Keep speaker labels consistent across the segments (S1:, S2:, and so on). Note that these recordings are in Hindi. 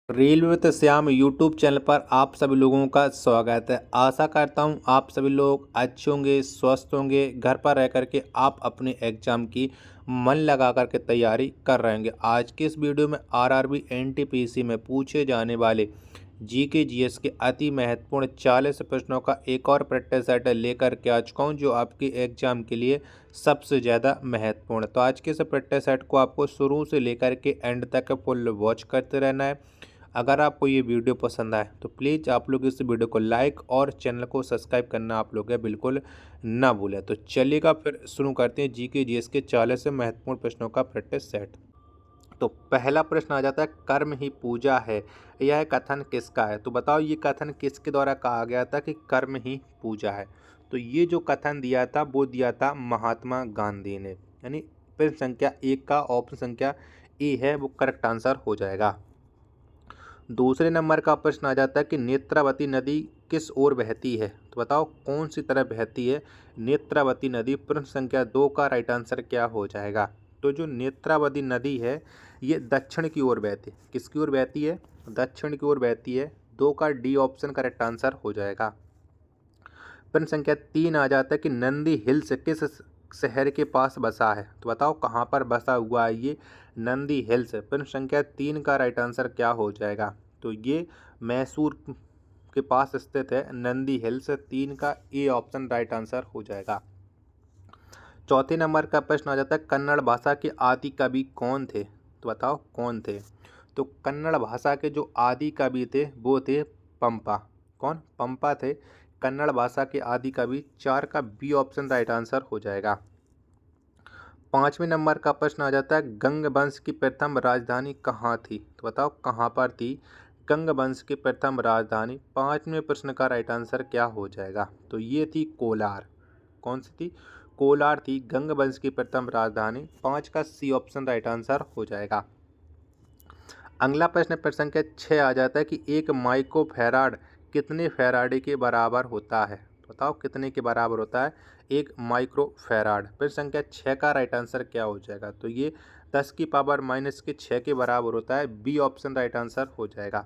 S1: Railway with Shyam YouTube channel पर आप सभी लोगों का स्वागत है। आशा करता हूं आप सभी लोग अच्छे होंगे, स्वस्थ होंगे। घर पर रह कर के आप अपने एग्जाम की मन लगा कर के तैयारी कर रहे होंगे। आज के इस वीडियो में आरआरबी एनटीपीसी में पूछे जाने वाले जीके जीएस के अति महत्वपूर्ण 40 प्रश्नों का एक और प्रैक्टिस सेट लेकर के आ चुका हूँ, जो आपके एग्जाम के लिए सबसे ज़्यादा महत्वपूर्ण है। तो आज के इस प्रैक्टिस सेट को आपको शुरू से लेकर के एंड तक फुल वॉच करते रहना है। अगर आपको ये वीडियो पसंद आए तो प्लीज़ आप लोग इस वीडियो को लाइक और चैनल को सब्सक्राइब करना आप लोग बिल्कुल ना भूलें। तो चलिएगा फिर शुरू करते हैं जीके जीएस के 40 से महत्वपूर्ण प्रश्नों का प्रैक्टिस सेट। तो पहला प्रश्न आ जाता है, कर्म ही पूजा है, यह कथन किसका है? तो बताओ ये कथन किसके द्वारा कहा गया था कि कर्म ही पूजा है? तो ये जो कथन दिया था वो दिया था महात्मा गांधी ने। यानी प्रश्न संख्या 1 का ऑप्शन संख्या ए है वो करेक्ट आंसर हो जाएगा। दूसरे नंबर का प्रश्न आ जाता है कि नेत्रावती नदी किस ओर बहती है? तो बताओ कौन सी तरफ बहती है नेत्रावती नदी? प्रश्न संख्या 2 का राइट आंसर क्या हो जाएगा? तो जो नेत्रावती नदी है ये दक्षिण की ओर बहती है। किसकी ओर बहती है? दक्षिण की ओर बहती है। 2 का डी ऑप्शन करेक्ट आंसर हो जाएगा। प्रश्न संख्या 3 आ जाता है कि नंदी हिल्स किस शहर के पास बसा है? तो बताओ कहाँ पर बसा हुआ है ये नंदी हिल्स? प्रश्न संख्या 3 का राइट आंसर क्या हो जाएगा? तो ये मैसूर के पास स्थित है नंदी हिल्स। 3 का ए ऑप्शन राइट आंसर हो जाएगा। चौथे नंबर का प्रश्न आ जाता है, कन्नड़ भाषा के आदि कवि कौन थे? तो बताओ कौन थे? तो कन्नड़ भाषा के जो आदि कवि थे वो थे पंपा। कौन? पंपा थे कन्नड़ भाषा के आदि कवि। 4 का बी ऑप्शन राइट आंसर हो जाएगा। पाँचवें नंबर का प्रश्न आ जाता है, गंग वंश की प्रथम राजधानी कहाँ थी? तो बताओ कहाँ पर थी गंग वंश की प्रथम राजधानी? पाँचवें प्रश्न का राइट आंसर क्या हो जाएगा? तो ये थी कोलार। कौन सी थी? कोलार थी गंग वंश की प्रथम राजधानी। 5 का सी ऑप्शन राइट आंसर हो जाएगा। अगला प्रश्न संख्या 6 आ जाता है कि एक माइक्रो फैराड कितने फैराडे के बराबर होता है? बताओ कितने के बराबर होता है एक माइक्रो फैराड? प्रश्न संख्या 6 का राइट आंसर क्या हो जाएगा? तो ये 10 की पावर माइनस के 6 के बराबर होता है। बी ऑप्शन राइट आंसर हो जाएगा।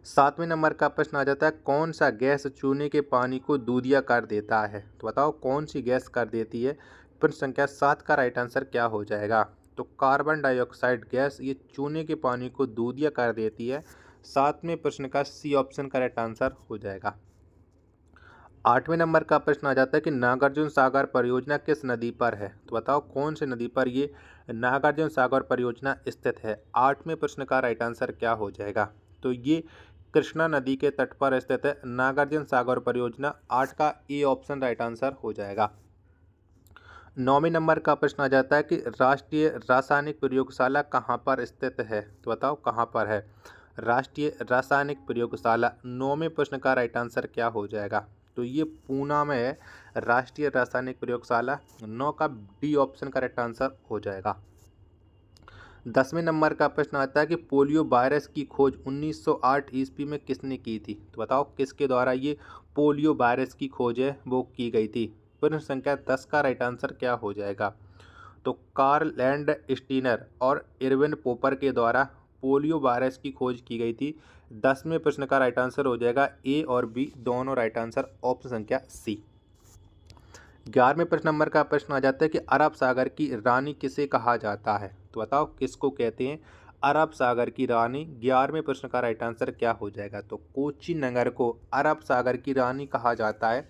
S1: 7वें नंबर का प्रश्न आ जाता है, कौन सा गैस चूने के पानी को दूधिया कर देता है? तो बताओ कौन सी गैस कर देती है? प्रश्न संख्या 7 का राइट आंसर क्या हो जाएगा? तो कार्बन डाइऑक्साइड गैस ये चूने के पानी को दूधिया कर देती है। 7वें प्रश्न का सी ऑप्शन करेक्ट आंसर हो जाएगा। 8वें नंबर का प्रश्न आ जाता है कि नागार्जुन सागर परियोजना किस नदी पर है? तो बताओ कौन सी नदी पर ये नागार्जुन सागर परियोजना स्थित है? 8वें प्रश्न का राइट आंसर क्या हो जाएगा? तो ये कृष्णा नदी के तट पर स्थित है नागार्जुन सागर परियोजना। 8 का ए ऑप्शन राइट आंसर हो जाएगा। 9वें नंबर का प्रश्न आ जाता है कि राष्ट्रीय रासायनिक प्रयोगशाला कहाँ पर स्थित है? तो बताओ कहाँ पर है राष्ट्रीय रासायनिक प्रयोगशाला? 9वें प्रश्न का राइट आंसर क्या हो जाएगा? तो ये पूना में है राष्ट्रीय रासायनिक प्रयोगशाला। 9 का डी ऑप्शन करेक्ट आंसर हो जाएगा। 10वें नंबर का प्रश्न आता है कि पोलियो वायरस की खोज 1908 ईस्वी में किसने की थी? तो बताओ किसके द्वारा ये पोलियो वायरस की खोज है वो की गई थी? प्रश्न संख्या 10 का राइट आंसर क्या हो जाएगा? तो कार्ल लैंड स्टीनर और इरविन पोपर के द्वारा पोलियो वायरस की खोज की गई थी। 10वें प्रश्न का राइट आंसर हो जाएगा ए और बी दोनों राइट आंसर, ऑप्शन संख्या सी। 11वें प्रश्न नंबर का प्रश्न आ जाता है कि अरब सागर की रानी किसे कहा जाता है? तो बताओ किसको कहते हैं अरब सागर की रानी? 11वें प्रश्न का राइट आंसर क्या हो जाएगा? तो कोची नगर को अरब सागर की रानी कहा जाता है।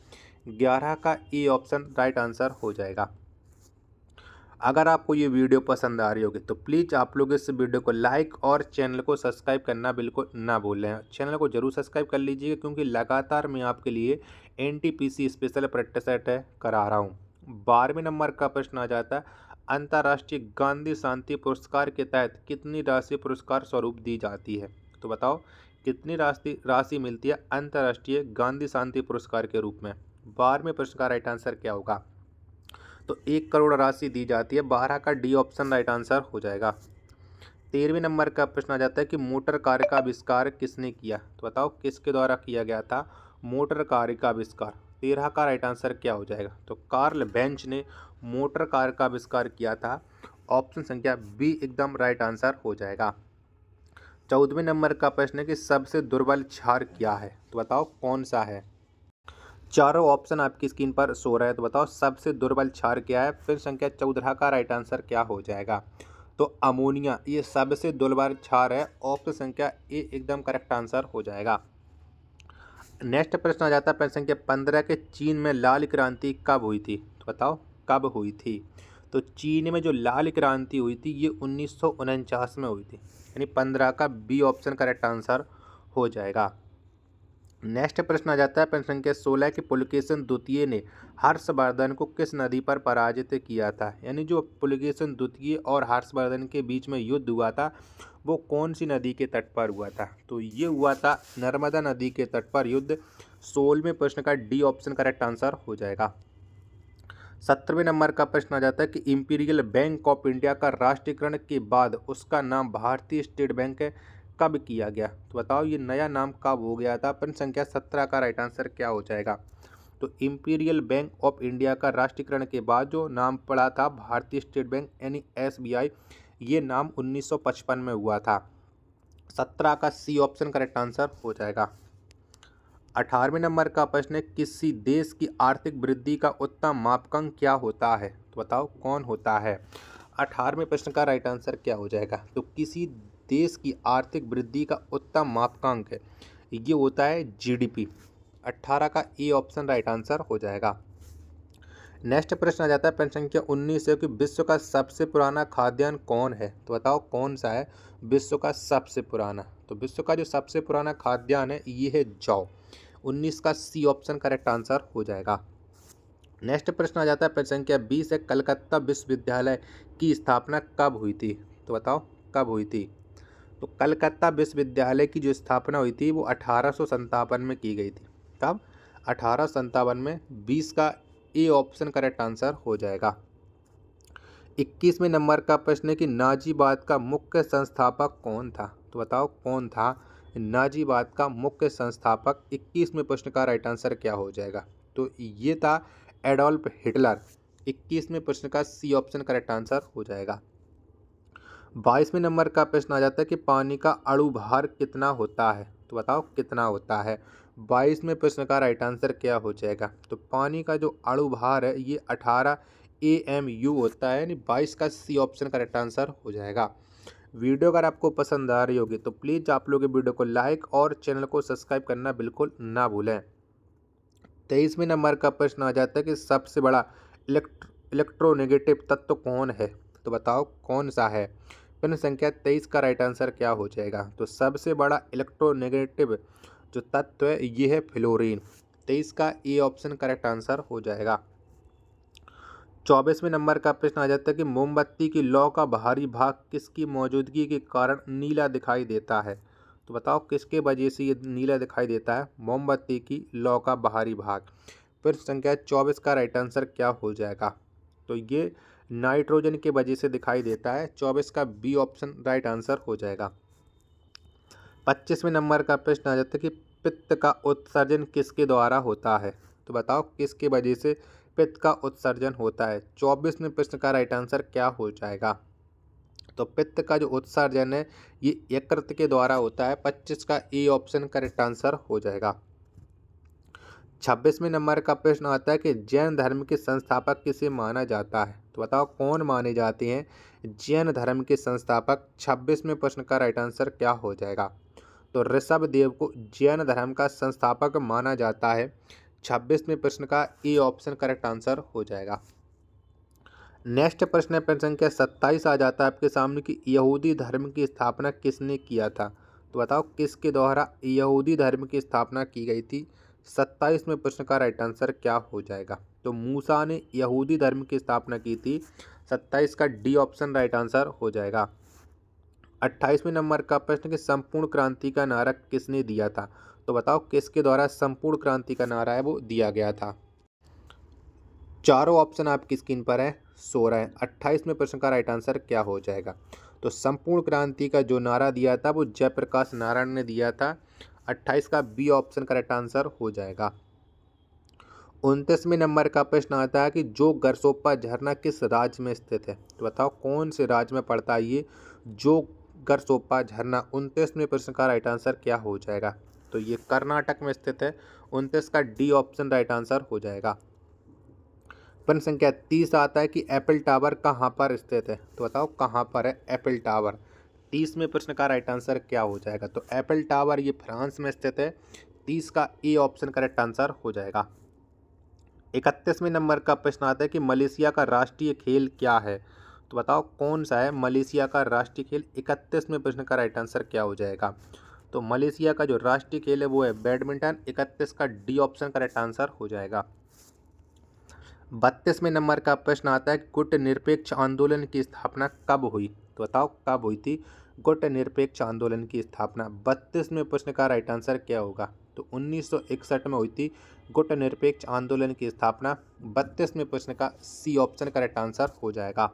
S1: 11 का ए ऑप्शन राइट आंसर हो जाएगा। अगर आपको ये वीडियो पसंद आ रही होगी तो प्लीज़ आप लोग इस वीडियो को लाइक और चैनल को सब्सक्राइब करना बिल्कुल ना भूलें। चैनल को जरूर सब्सक्राइब कर लीजिएगा क्योंकि लगातार मैं आपके लिए एनटीपीसी स्पेशल प्रैक्टिस सेट करा रहा हूँ। 12वें नंबर का प्रश्न आ जाता है, अंतर्राष्ट्रीय गांधी शांति पुरस्कार के तहत कितनी राशि पुरस्कार स्वरूप दी जाती है? तो बताओ कितनी राशि मिलती है अंतर्राष्ट्रीय गांधी शांति पुरस्कार के रूप में? 12वें प्रश्न का राइट आंसर क्या होगा? तो 1 करोड़ राशि दी जाती है। 12 का डी ऑप्शन राइट आंसर हो जाएगा। 13वें नंबर का प्रश्न आ जाता है कि मोटर कार का आविष्कार किसने किया? तो बताओ किसके द्वारा किया गया था मोटर कार का आविष्कार? 13 का राइट आंसर क्या हो जाएगा? तो कार्ल बेंच ने मोटर कार का आविष्कार किया था। ऑप्शन संख्या बी एकदम राइट आंसर हो जाएगा। 14वें नंबर का प्रश्न है कि सबसे दुर्बल क्षार क्या है, तो बताओ कौन सा है। चारों ऑप्शन आपकी स्क्रीन पर सो रहे हैं, तो बताओ सबसे दुर्बल क्षार क्या है। फिर संख्या 14 का राइट आंसर क्या हो जाएगा, तो अमोनिया ये सबसे दुर्बल क्षार है। ऑप्शन संख्या ए एकदम करेक्ट आंसर हो जाएगा। नेक्स्ट प्रश्न आ जाता है प्रश्न संख्या 15 के चीन में लाल क्रांति कब हुई थी, तो बताओ कब हुई थी। तो चीन में जो लाल क्रांति हुई थी ये 1949 में हुई थी, यानी 15 का बी ऑप्शन करेक्ट आंसर हो जाएगा। नेक्स्ट प्रश्न आ जाता है प्रश्न संख्या 16 कि पुलकेशिन द्वितीय ने हर्षवर्धन को किस नदी पर पराजित किया था। यानी जो पुलकेशिन द्वितीय और हर्षवर्धन के बीच में युद्ध हुआ था वो कौन सी नदी के तट पर हुआ था, तो ये हुआ था नर्मदा नदी के तट पर युद्ध। 16वें प्रश्न का डी ऑप्शन करेक्ट आंसर हो जाएगा। 17वें नंबर का प्रश्न आ जाता है कि इंपीरियल बैंक ऑफ इंडिया का राष्ट्रीयकरण के बाद उसका नाम भारतीय स्टेट बैंक कब किया गया, तो बताओ ये नया नाम कब हो गया था। प्रश्न संख्या 17 का राइट आंसर क्या हो जाएगा। तो इंपीरियल बैंक ऑफ इंडिया का राष्ट्रीयकरण के बाद जो नाम पड़ा था भारतीय स्टेट बैंक यानी SBI, ये नाम 1955 में हुआ था। 17 का सी ऑप्शन करेक्ट आंसर हो जाएगा। 18वें नंबर का प्रश्न है किसी देश की आर्थिक वृद्धि का उत्तम मापकांक क्या होता है, तो बताओ कौन होता है। 18वें प्रश्न का राइट आंसर क्या हो जाएगा। तो किसी देश की आर्थिक वृद्धि का उत्तम मापकांक है ये होता है GDP। 18 का ए ऑप्शन राइट आंसर हो जाएगा। नेक्स्ट प्रश्न आ जाता है प्रश्न संख्या 19 है कि विश्व का सबसे पुराना खाद्यान्न कौन है, तो बताओ कौन सा है विश्व का सबसे पुराना। तो विश्व का जो सबसे पुराना खाद्यान्न है ये है जौ। 19 का सी ऑप्शन करेक्ट आंसर हो जाएगा। नेक्स्ट प्रश्न आ जाता है प्रश्न संख्या 20 है कलकत्ता विश्वविद्यालय की स्थापना कब हुई थी, तो बताओ कब हुई थी। तो कलकत्ता विश्वविद्यालय की जो स्थापना हुई थी वो 1857 में की गई थी। कब, 1857 में। 20 का ए ऑप्शन करेक्ट आंसर हो जाएगा। 21वें नंबर का प्रश्न है कि नाजीबाद का मुख्य संस्थापक कौन था, तो बताओ कौन था नाजीबाद का मुख्य संस्थापक। 21वें प्रश्न का राइट आंसर क्या हो जाएगा, तो ये था एडोल्फ हिटलर। 21वें प्रश्न का सी ऑप्शन करेक्ट आंसर हो जाएगा। 22वें नंबर का प्रश्न आ जाता है कि पानी का अणु भार कितना होता है, तो बताओ कितना होता है। 22वें प्रश्न का राइट आंसर क्या हो जाएगा। तो पानी का जो अणु भार है ये 18 AMU होता है, यानी 22 का सी ऑप्शन करेक्ट आंसर हो जाएगा। वीडियो अगर आपको पसंद आ रही होगी तो प्लीज़ आप लोग वीडियो को लाइक और चैनल को सब्सक्राइब करना बिल्कुल ना भूलें। 23वें नंबर का प्रश्न आ जाता है कि सबसे बड़ा इलेक्ट्रोनेगेटिव तत्व कौन है, तो बताओ कौन सा है। प्रश्न संख्या 23 का राइट आंसर क्या हो जाएगा। तो सबसे बड़ा इलेक्ट्रोनेगेटिव जो तत्व है ये है फ्लोरीन। 23 का ए ऑप्शन करेक्ट आंसर हो जाएगा। 24वें नंबर का प्रश्न आ जाता है कि मोमबत्ती की लौ का बाहरी भाग किसकी मौजूदगी के कारण नीला दिखाई देता है, तो बताओ किसके वजह से ये नीला दिखाई देता है मोमबत्ती की लौ का बाहरी भाग। प्रश्न संख्या 24 का राइट आंसर क्या हो जाएगा। तो ये नाइट्रोजन के वजह से दिखाई देता है। 24 का बी ऑप्शन राइट आंसर हो जाएगा। 25वें नंबर का प्रश्न आ जाता है कि पित्त का उत्सर्जन किसके द्वारा होता है, तो बताओ किसके वजह से पित्त का उत्सर्जन होता है। 24वें प्रश्न का राइट आंसर क्या हो जाएगा। तो पित्त का जो उत्सर्जन है ये यकृत के द्वारा होता है। 25 का ए ऑप्शन करेक्ट आंसर हो जाएगा। 26वें नंबर का प्रश्न आता है कि जैन धर्म के संस्थापक किसे माना जाता है, तो बताओ कौन माने जाते हैं जैन धर्म के संस्थापक। 26वें प्रश्न का राइट आंसर क्या हो जाएगा। तो ऋषभ देव को जैन धर्म का संस्थापक माना जाता है। 26वें प्रश्न का ए ऑप्शन करेक्ट आंसर हो जाएगा। नेक्स्ट प्रश्न है प्रश्न संख्या 27 आ जाता है आपके सामने कि यहूदी धर्म की स्थापना किसने किया था, तो बताओ किसके द्वारा यहूदी धर्म की स्थापना की गई थी। 27वें प्रश्न का राइट आंसर क्या हो जाएगा। तो मूसा ने यहूदी धर्म की स्थापना की थी। 27 का डी ऑप्शन राइट आंसर हो जाएगा। 28वें नंबर का प्रश्न कि संपूर्ण क्रांति का नारा किसने दिया था, तो बताओ किसके द्वारा संपूर्ण क्रांति का नारा है वो दिया गया था। चारों ऑप्शन आपकी स्क्रीन पर है सो रहे हैं। 28वें प्रश्न का राइट आंसर क्या हो जाएगा। तो संपूर्ण क्रांति का जो नारा दिया था वो जयप्रकाश नारायण ने दिया था। 28 का बी ऑप्शन करेक्ट आंसर हो जाएगा। 29वें नंबर का प्रश्न आता है कि जो गरसोप्पा झरना किस राज्य में स्थित है, तो बताओ कौन से राज्य में पड़ता है ये जो गरसोप्पा झरना 29 में प्रश्न का राइट आंसर क्या हो जाएगा? तो ये कर्नाटक में स्थित है। 29 का डी ऑप्शन राइट आंसर हो जाएगा। प्रश्न संख्या 30 आता है कि एफिल टावर कहाँ पर स्थित है? तो बताओ कहाँ पर है एफिल टावर? 30 में प्रश्न का राइट आंसर क्या हो जाएगा? तो एफिल टावर ये फ्रांस में स्थित है। 30 का ए ऑप्शन करेक्ट आंसर हो जाएगा। 31वें नंबर का प्रश्न आता है कि मलेशिया का राष्ट्रीय खेल क्या है? तो बताओ कौन सा है मलेशिया का राष्ट्रीय खेल? 31वें प्रश्न का राइट आंसर क्या हो जाएगा? तो मलेशिया का जो राष्ट्रीय खेल है वो है बैडमिंटन। 31 का डी ऑप्शन करेक्ट आंसर हो जाएगा। 32वें नंबर का प्रश्न आता है गुट निरपेक्ष आंदोलन की स्थापना कब हुई? तो बताओ कब हुई थी गुट निरपेक्ष आंदोलन की स्थापना? 32वें प्रश्न का राइट आंसर क्या होगा? तो 1961 में हुई थी गुट निरपेक्ष आंदोलन की स्थापना। 32वें प्रश्न का सी ऑप्शन करेक्ट आंसर हो जाएगा।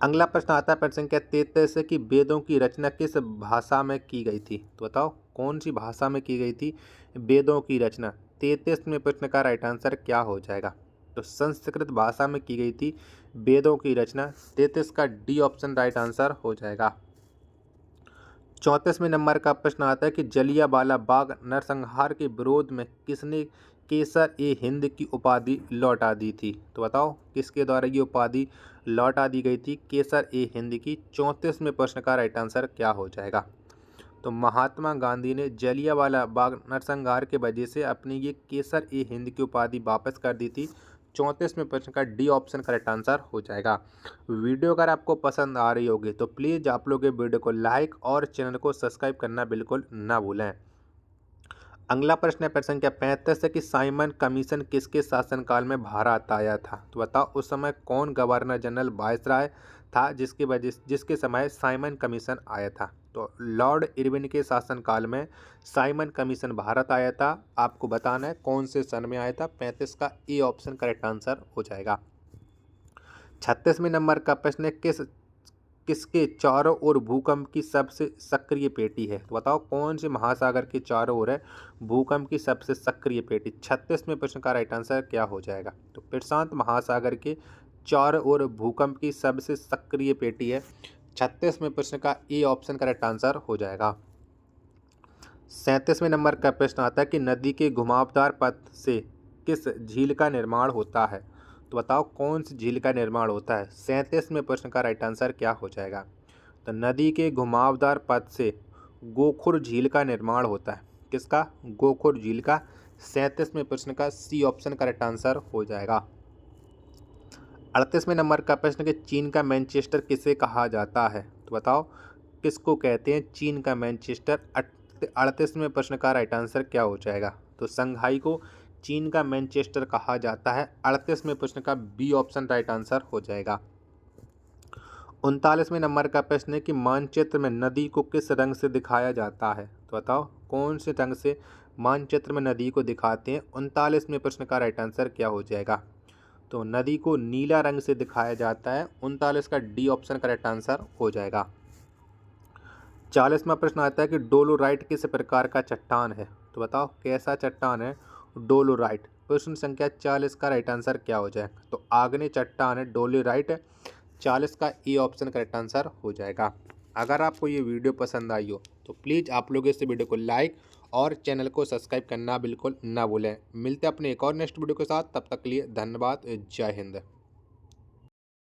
S1: अगला प्रश्न आता है प्रश्न संख्या 33 से कि वेदों की रचना किस भाषा में की गई थी? तो बताओ कौन सी भाषा में की गई थी वेदों की रचना? 33वें प्रश्न का राइट आंसर क्या हो जाएगा? तो संस्कृत भाषा में की गई थी वेदों की रचना। 33 का डी ऑप्शन राइट आंसर हो जाएगा। 34वें नंबर का प्रश्न आता है कि जलियांवाला बाग नरसंहार के विरोध में किसने केसर ए हिंद की उपाधि लौटा दी थी? तो बताओ किसके द्वारा ये उपाधि लौटा दी गई थी केसर ए हिंद की? 34वें प्रश्न का राइट आंसर क्या हो जाएगा? तो महात्मा गांधी ने जलियांवाला बाग नरसंहार के वजह से अपनी ये केसर ए हिंद की उपाधि वापस कर दी थी। 34वें प्रश्न का डी ऑप्शन करेक्ट आंसर हो जाएगा। वीडियो अगर आपको पसंद आ रही होगी तो प्लीज़ आप लोग ये वीडियो को लाइक और चैनल को सब्सक्राइब करना बिल्कुल ना भूलें। अगला प्रश्न है प्रश्न संख्या 35 है कि साइमन कमीशन किसके शासनकाल में भारत आया था? तो बताओ उस समय कौन गवर्नर जनरल वायसराय था जिसके समय साइमन कमीशन आया था? तो लॉर्ड इरविन के शासनकाल में साइमन कमीशन भारत आया था। आपको बताना है कौन से सन में आया था। 35 का ए ऑप्शन करेक्ट आंसर हो जाएगा। 36वें नंबर का प्रश्न है किसके चारों ओर भूकंप की सबसे सक्रिय पेटी है? तो बताओ कौन से महासागर के चारों ओर है भूकंप की सबसे सक्रिय पेटी? 36वें प्रश्न का राइट आंसर क्या हो जाएगा? तो प्रशांत महासागर के चारों ओर भूकंप की सबसे सक्रिय पेटी है। 36वें प्रश्न का ए ऑप्शन करेक्ट आंसर हो जाएगा। 37वें नंबर का प्रश्न आता है कि नदी के घुमावदार पथ से किस झील का निर्माण होता है? तो बताओ कौन सी झील का निर्माण होता है? 37वें प्रश्न का राइट आंसर क्या हो जाएगा? तो नदी के घुमावदार पथ से गोखुर झील का निर्माण होता है। किसका? गोखुर झील का। 37वें प्रश्न का सी ऑप्शन करेक्ट आंसर हो जाएगा। 38वें नंबर का प्रश्न कि चीन का मैनचेस्टर किसे कहा जाता है? तो बताओ किसको कहते हैं चीन का मैनचेस्टर? 38वें प्रश्न का राइट आंसर क्या हो जाएगा? तो संघाई को चीन का मैनचेस्टर कहा जाता है। 38वें प्रश्न का बी ऑप्शन राइट आंसर हो जाएगा। 39वें नंबर का प्रश्न है कि मानचित्र में नदी को किस रंग से दिखाया जाता है? तो बताओ कौन से रंग से मानचित्र में नदी को दिखाते हैं? 39वें प्रश्न का राइट आंसर क्या हो जाएगा? तो नदी को नीला रंग से दिखाया जाता है। 39 का डी ऑप्शन करेक्ट आंसर हो जाएगा। 40वां प्रश्न आता है कि डोलोराइट किस प्रकार का चट्टान है? तो बताओ कैसा चट्टान है डोलोराइट? प्रश्न संख्या 40 का राइट आंसर क्या हो जाएगा? तो आग्नेय चट्टान है डोलोराइट। 40 का ए ऑप्शन करेक्ट आंसर हो जाएगा। अगर आपको ये वीडियो पसंद आई हो तो प्लीज़ आप लोग इस वीडियो को लाइक और चैनल को सब्सक्राइब करना बिल्कुल ना भूलें। मिलते हैं अपने एक और नेक्स्ट वीडियो के साथ, तब तक के लिए धन्यवाद। जय हिंद।